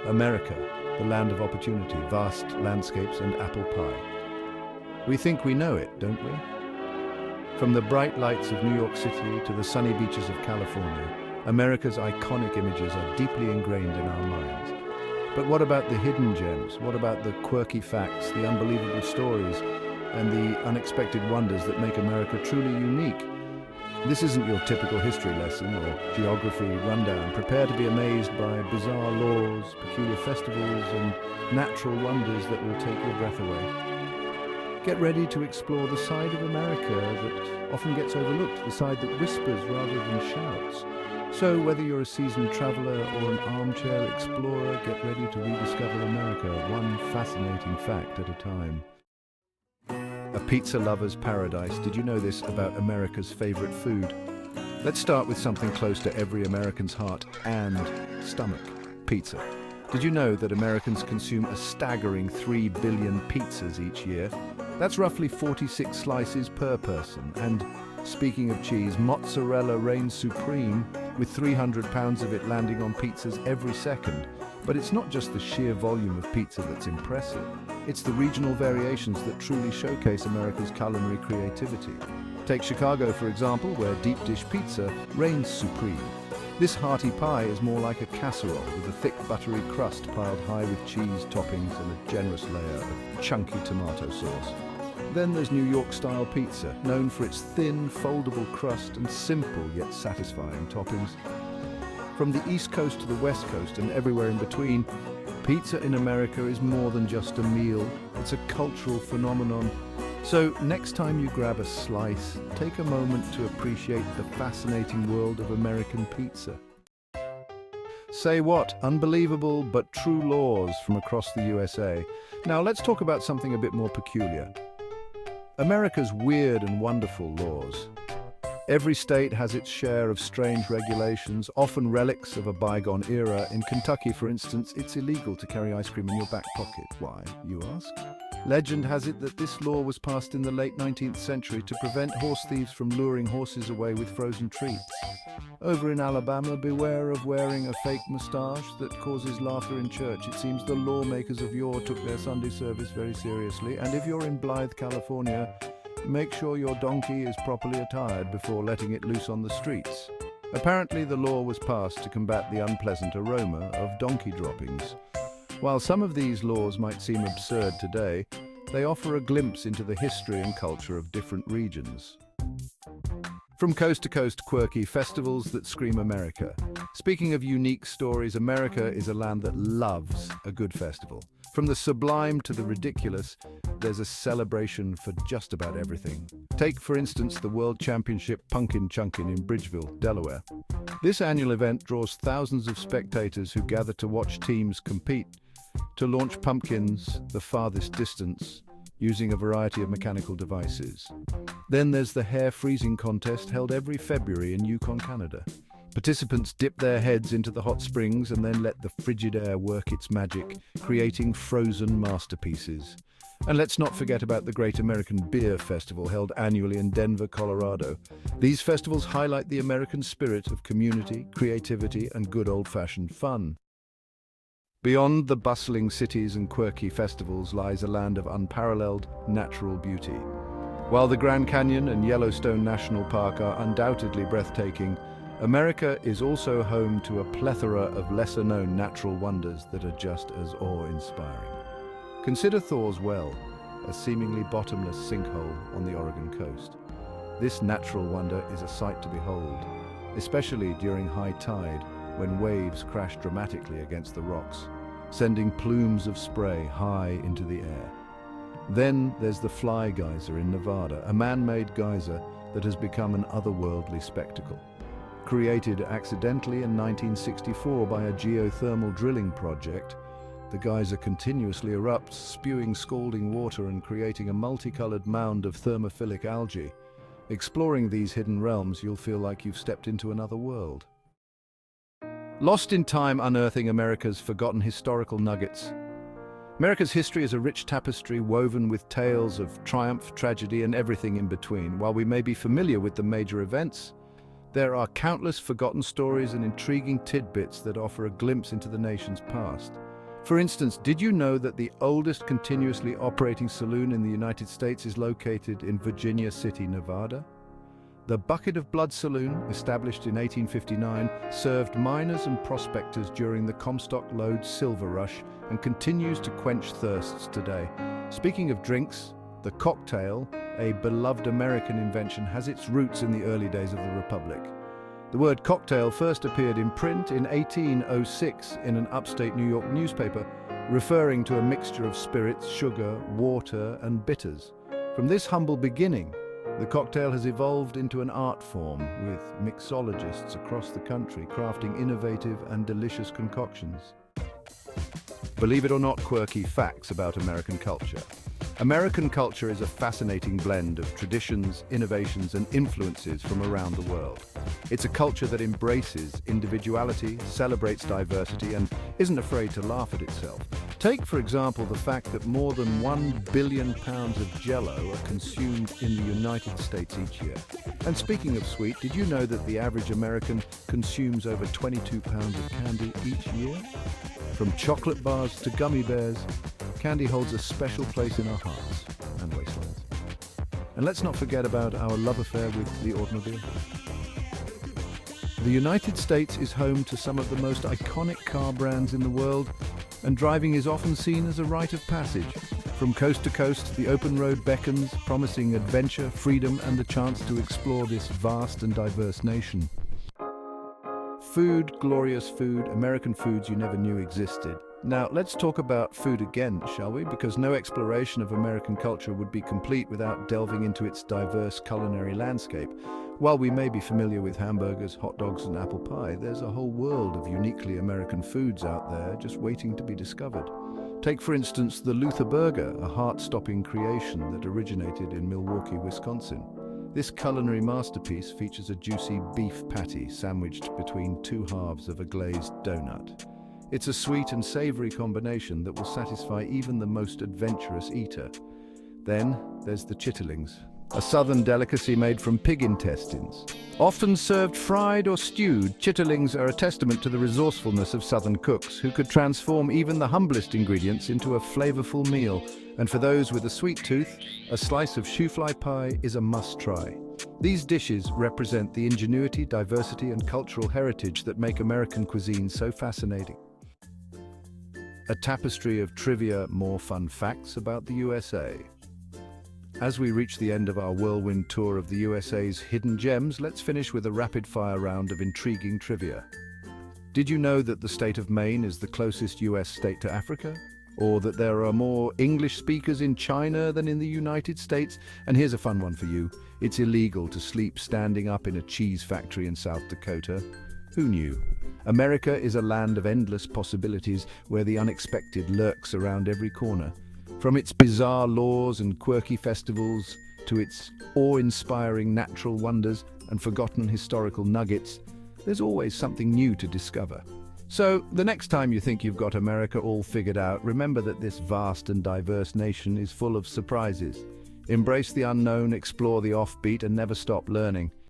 America, the land of opportunity, vast landscapes and apple pie. We think we know it, don't we? From the bright lights of New York City to the sunny beaches of California, America's iconic images are deeply ingrained in our minds. But what about the hidden gems? What about the quirky facts, the unbelievable stories, and the unexpected wonders that make America truly unique? This isn't your typical history lesson or geography rundown. Prepare to be amazed by bizarre laws, peculiar festivals, and natural wonders that will take your breath away. Get ready to explore the side of America that often gets overlooked, the side that whispers rather than shouts. So whether you're a seasoned traveler or an armchair explorer, get ready to rediscover America, one fascinating fact at a time. A pizza lover's paradise. Did you know this about America's favorite food? Let's start with something close to every American's heart and stomach: pizza. Did you know that Americans consume a staggering 3 billion pizzas each year? That's roughly 46 slices per person. And speaking of cheese, mozzarella reigns supreme, with 300 pounds of it landing on pizzas every second. But it's not just the sheer volume of pizza that's impressive. It's the regional variations that truly showcase America's culinary creativity. Take Chicago, for example, where deep dish pizza reigns supreme. This hearty pie is more like a casserole with a thick buttery crust piled high with cheese toppings and a generous layer of chunky tomato sauce. Then there's New York-style pizza, known for its thin, foldable crust and simple yet satisfying toppings. From the East Coast to the West Coast and everywhere in between, pizza in America is more than just a meal. It's a cultural phenomenon. So next time you grab a slice, take a moment to appreciate the fascinating world of American pizza. Say what? Unbelievable but true laws from across the USA. Now let's talk about something a bit more peculiar. America's weird and wonderful laws. Every state has its share of strange regulations, often relics of a bygone era. In Kentucky, for instance, it's illegal to carry ice cream in your back pocket. Why, you ask? Legend has it that this law was passed in the late 19th century to prevent horse thieves from luring horses away with frozen treats. Over in Alabama, beware of wearing a fake moustache that causes laughter in church. It seems the lawmakers of yore took their Sunday service very seriously. And if you're in Blythe, California, make sure your donkey is properly attired before letting it loose on the streets. Apparently, the law was passed to combat the unpleasant aroma of donkey droppings. While some of these laws might seem absurd today, they offer a glimpse into the history and culture of different regions. From coast to coast, quirky festivals that scream America. Speaking of unique stories, America is a land that loves a good festival. From the sublime to the ridiculous, there's a celebration for just about everything. Take, for instance, the World Championship Pumpkin Chunkin in Bridgeville, Delaware. This annual event draws thousands of spectators who gather to watch teams compete to launch pumpkins the farthest distance using a variety of mechanical devices. Then there's the hair freezing contest held every February in Yukon, Canada. Participants dip their heads into the hot springs and then let the frigid air work its magic, creating frozen masterpieces. And let's not forget about the Great American Beer Festival held annually in Denver, Colorado. These festivals highlight the American spirit of community, creativity, and good old-fashioned fun. Beyond the bustling cities and quirky festivals lies a land of unparalleled natural beauty. While the Grand Canyon and Yellowstone National Park are undoubtedly breathtaking, America is also home to a plethora of lesser-known natural wonders that are just as awe-inspiring. Consider Thor's Well, a seemingly bottomless sinkhole on the Oregon coast. This natural wonder is a sight to behold, especially during high tide when waves crash dramatically against the rocks, sending plumes of spray high into the air. Then there's the Fly Geyser in Nevada, a man-made geyser that has become an otherworldly spectacle. Created accidentally in 1964 by a geothermal drilling project, the geyser continuously erupts, spewing scalding water and creating a multicolored mound of thermophilic algae. Exploring these hidden realms, you'll feel like you've stepped into another world. Lost in time, unearthing America's forgotten historical nuggets. America's history is a rich tapestry woven with tales of triumph, tragedy, and everything in between. While we may be familiar with the major events, there are countless forgotten stories and intriguing tidbits that offer a glimpse into the nation's past. For instance, did you know that the oldest continuously operating saloon in the United States is located in Virginia City, Nevada? The Bucket of Blood Saloon, established in 1859, served miners and prospectors during the Comstock-Lode Silver Rush and continues to quench thirsts today. Speaking of drinks, the cocktail, a beloved American invention, has its roots in the early days of the Republic. The word cocktail first appeared in print in 1806 in an upstate New York newspaper, referring to a mixture of spirits, sugar, water, and bitters. From this humble beginning, the cocktail has evolved into an art form, with mixologists across the country crafting innovative and delicious concoctions. Believe it or not, quirky facts about American culture. American culture is a fascinating blend of traditions, innovations, and influences from around the world. It's a culture that embraces individuality, celebrates diversity, and isn't afraid to laugh at itself. Take, for example, the fact that more than 1 billion pounds of Jell-O are consumed in the United States each year. And speaking of sweet, did you know that the average American consumes over 22 pounds of candy each year? From chocolate bars to gummy bears, candy holds a special place in our hearts and wastelands. And let's not forget about our love affair with the automobile. The United States is home to some of the most iconic car brands in the world, and driving is often seen as a rite of passage. From coast to coast, the open road beckons, promising adventure, freedom, and the chance to explore this vast and diverse nation. Food, glorious food, American foods you never knew existed. Now, let's talk about food again, shall we? Because no exploration of American culture would be complete without delving into its diverse culinary landscape. While we may be familiar with hamburgers, hot dogs, and apple pie, there's a whole world of uniquely American foods out there just waiting to be discovered. Take, for instance, the Luther Burger, a heart-stopping creation that originated in Milwaukee, Wisconsin. This culinary masterpiece features a juicy beef patty sandwiched between two halves of a glazed donut. It's a sweet and savory combination that will satisfy even the most adventurous eater. Then there's the chitterlings, a southern delicacy made from pig intestines. Often served fried or stewed, chitterlings are a testament to the resourcefulness of southern cooks who could transform even the humblest ingredients into a flavorful meal. And for those with a sweet tooth, a slice of shoofly pie is a must-try. These dishes represent the ingenuity, diversity, and cultural heritage that make American cuisine so fascinating. A tapestry of trivia, more fun facts about the USA. As we reach the end of our whirlwind tour of the USA's hidden gems, let's finish with a rapid-fire round of intriguing trivia. Did you know that the state of Maine is the closest US state to Africa? Or that there are more English speakers in China than in the United States? And here's a fun one for you. It's illegal to sleep standing up in a cheese factory in South Dakota. Who knew? America is a land of endless possibilities where the unexpected lurks around every corner. From its bizarre laws and quirky festivals to its awe-inspiring natural wonders and forgotten historical nuggets, there's always something new to discover. So, the next time you think you've got America all figured out, remember that this vast and diverse nation is full of surprises. Embrace the unknown, explore the offbeat, and never stop learning.